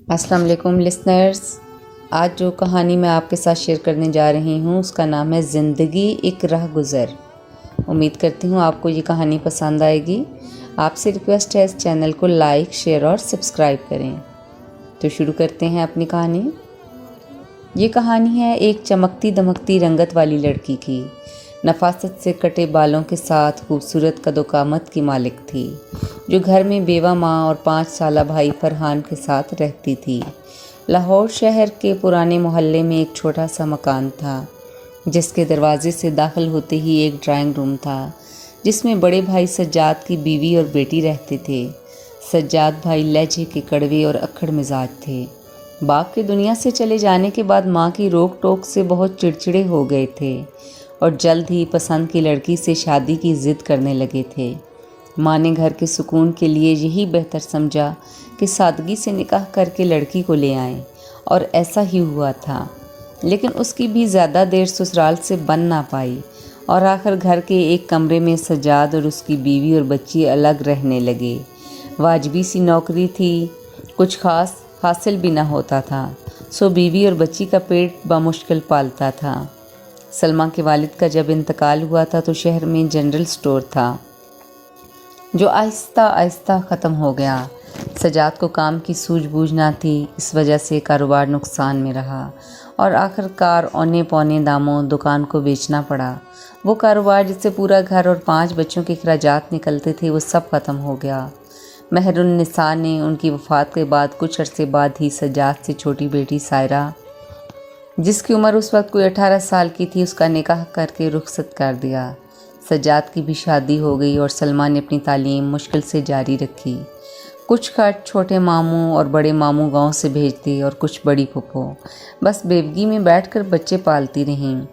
السلام علیکم لسنرز، آج جو کہانی میں آپ کے ساتھ شیئر کرنے جا رہی ہوں اس کا نام ہے زندگی ایک راہ گزر۔ امید کرتی ہوں آپ کو یہ کہانی پسند آئے گی۔ آپ سے ریکویسٹ ہے اس چینل کو لائک، شیئر اور سبسکرائب کریں۔ تو شروع کرتے ہیں اپنی کہانی۔ یہ کہانی ہے ایک چمکتی دمکتی رنگت والی لڑکی کی، نفاست سے کٹے بالوں کے ساتھ خوبصورت قد و قامت کی مالک تھی، جو گھر میں بیوہ ماں اور 5 سالہ بھائی فرحان کے ساتھ رہتی تھی۔ لاہور شہر کے پرانے محلے میں ایک چھوٹا سا مکان تھا، جس کے دروازے سے داخل ہوتے ہی ایک ڈرائنگ روم تھا، جس میں بڑے بھائی سجاد کی بیوی اور بیٹی رہتے تھے۔ سجاد بھائی لہجے کے کڑوے اور اکھڑ مزاج تھے۔ باپ کے دنیا سے چلے جانے کے بعد ماں کی روک ٹوک سے بہت چڑچڑے ہو گئے تھے اور جلد ہی پسند کی لڑکی سے شادی کی ضد کرنے لگے تھے۔ ماں نے گھر کے سکون کے لیے یہی بہتر سمجھا کہ سادگی سے نکاح کر کے لڑکی کو لے آئیں، اور ایسا ہی ہوا تھا۔ لیکن اس کی بھی زیادہ دیر سسرال سے بن نہ پائی، اور آخر گھر کے ایک کمرے میں سجاد اور اس کی بیوی اور بچی الگ رہنے لگے۔ واجبی سی نوکری تھی، کچھ خاص حاصل بھی نہ ہوتا تھا، سو بیوی اور بچی کا پیٹ بمشکل پالتا تھا۔ سلمیٰ کے والد کا جب انتقال ہوا تھا تو شہر میں جنرل سٹور تھا، جو آہستہ آہستہ ختم ہو گیا۔ سجاد کو کام کی سوجھ بوجھ نہ تھی، اس وجہ سے کاروبار نقصان میں رہا، اور آخر کار اونے پونے داموں دکان کو بیچنا پڑا۔ وہ کاروبار جس سے پورا گھر اور 5 بچوں کے اخراجات نکلتے تھے، وہ سب ختم ہو گیا۔ مہر النساء نے ان کی وفات کے بعد کچھ عرصے بعد ہی سجاد سے چھوٹی بیٹی سائرہ، جس کی عمر اس وقت کوئی 18 سال کی تھی، اس کا نکاح کر کے رخصت کر دیا۔ سجاد کی بھی شادی ہو گئی اور سلمیٰ نے اپنی تعلیم مشکل سے جاری رکھی۔ کچھ خرچ چھوٹے ماموں اور بڑے ماموں گاؤں سے بھیجتے اور کچھ بڑی پھپھو، بس بیوگی میں بیٹھ کر بچے پالتی رہیں۔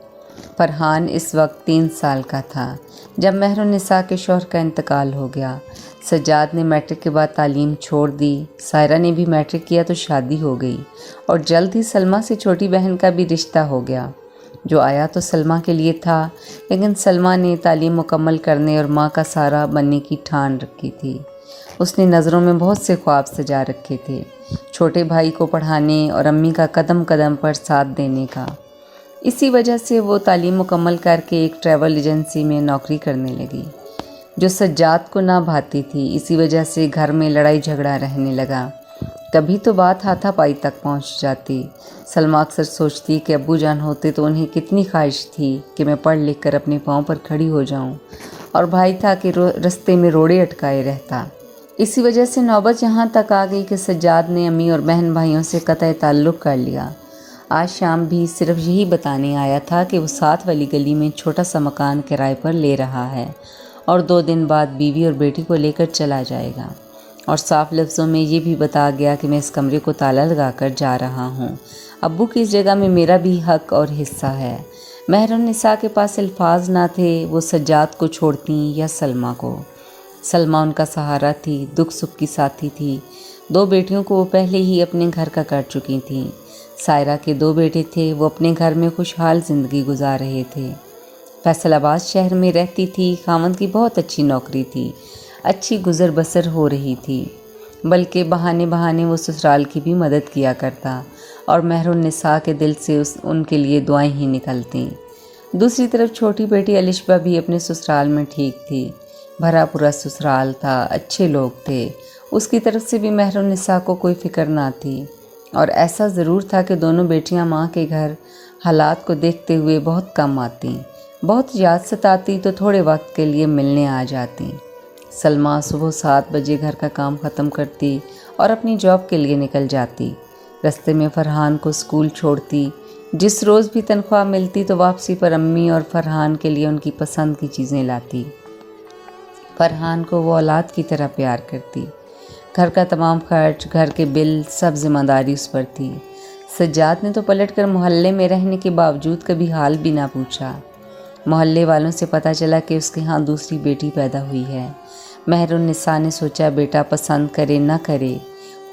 فرحان اس وقت 3 سال کا تھا جب مہر النساء کے شوہر کا انتقال ہو گیا۔ سجاد نے میٹرک کے بعد تعلیم چھوڑ دی، سائرہ نے بھی میٹرک کیا تو شادی ہو گئی، اور جلد ہی سلمیٰ سے چھوٹی بہن کا بھی رشتہ ہو گیا، جو آیا تو سلمیٰ کے لیے تھا، لیکن سلمیٰ نے تعلیم مکمل کرنے اور ماں کا سہارا بننے کی ٹھان رکھی تھی۔ اس نے نظروں میں بہت سے خواب سجا رکھے تھے، چھوٹے بھائی کو پڑھانے اور امی کا قدم قدم پر ساتھ دینے کا۔ اسی وجہ سے وہ تعلیم مکمل کر کے ایک ٹریول ایجنسی میں نوکری کرنے لگی، جو سجاد کو نہ بھاتی تھی۔ اسی وجہ سے گھر میں لڑائی جھگڑا رہنے لگا، کبھی تو بات ہاتھا پائی تک پہنچ جاتی۔ سلمیٰ اکثر سوچتی کہ ابو جان ہوتے تو انہیں کتنی خواہش تھی کہ میں پڑھ لکھ کر اپنے پاؤں پر کھڑی ہو جاؤں، اور بھائی تھا کہ رستے میں روڑے اٹکائے رہتا۔ اسی وجہ سے نوبت یہاں تک آ گئی کہ سجاد نے امی اور بہن بھائیوں سے قطع تعلق کر لیا۔ آج شام بھی صرف یہی بتانے آیا تھا کہ وہ ساتھ والی گلی میں چھوٹا سا مکان کرائے پر لے رہا ہے، اور 2 دن بعد بیوی اور بیٹی کو لے کر چلا جائے گا، اور صاف لفظوں میں یہ بھی بتا گیا کہ میں اس کمرے کو تالا لگا کر جا رہا ہوں، ابو کی اس جگہ میں میرا بھی حق اور حصہ ہے۔ مہر النساء کے پاس الفاظ نہ تھے، وہ سجاد کو چھوڑتی یا سلمیٰ کو۔ سلمیٰ ان کا سہارا تھی، دکھ سکھ کی ساتھی تھی۔ 2 بیٹیوں کو وہ پہلے ہی اپنے گھر کا کر چکی تھیں۔ سائرہ کے 2 بیٹے تھے، وہ اپنے گھر میں خوشحال زندگی گزار رہے تھے۔ فیصل آباد شہر میں رہتی تھی، خاوند کی بہت اچھی نوکری تھی، اچھی گزر بسر ہو رہی تھی، بلکہ بہانے بہانے وہ سسرال کی بھی مدد کیا کرتا، اور مہر النساء کے دل سے ان کے لیے دعائیں ہی نکلتیں۔ دوسری طرف چھوٹی بیٹی الشبہ بھی اپنے سسرال میں ٹھیک تھی، بھرا پورا سسرال تھا، اچھے لوگ تھے، اس کی طرف سے بھی مہر النساء کو کوئی فکر نہ تھی۔ اور ایسا ضرور تھا کہ دونوں بیٹیاں ماں کے گھر حالات کو دیکھتے ہوئے بہت کم آتیں، بہت یاد ستاتی تو تھوڑے وقت کے لیے ملنے آ جاتی۔ سلمیٰ صبح 7 بجے گھر کا کام ختم کرتی اور اپنی جاب کے لیے نکل جاتی۔ رستے میں فرحان کو اسکول چھوڑتی۔ جس روز بھی تنخواہ ملتی تو واپسی پر امی اور فرحان کے لیے ان کی پسند کی چیزیں لاتی۔ فرحان کو وہ اولاد کی طرح پیار کرتی۔ گھر کا تمام خرچ، گھر کے بل، سب ذمہ داری اس پر تھی۔ سجاد نے تو پلٹ کر محلے میں رہنے کے باوجود کبھی حال بھی نہ پوچھا۔ محلے والوں سے پتہ چلا کہ اس کے ہاں دوسری بیٹی پیدا ہوئی ہے۔ مہر النساء نے سوچا بیٹا پسند کرے نہ کرے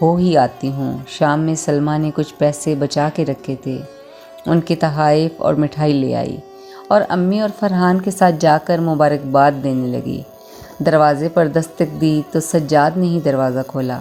ہو ہی آتی ہوں۔ شام میں سلمیٰ نے کچھ پیسے بچا کے رکھے تھے، ان کے تحائف اور مٹھائی لے آئی، اور امی اور فرحان کے ساتھ جا کر مبارکباد دینے لگی۔ دروازے پر دستک دی تو سجاد نے ہی دروازہ کھولا۔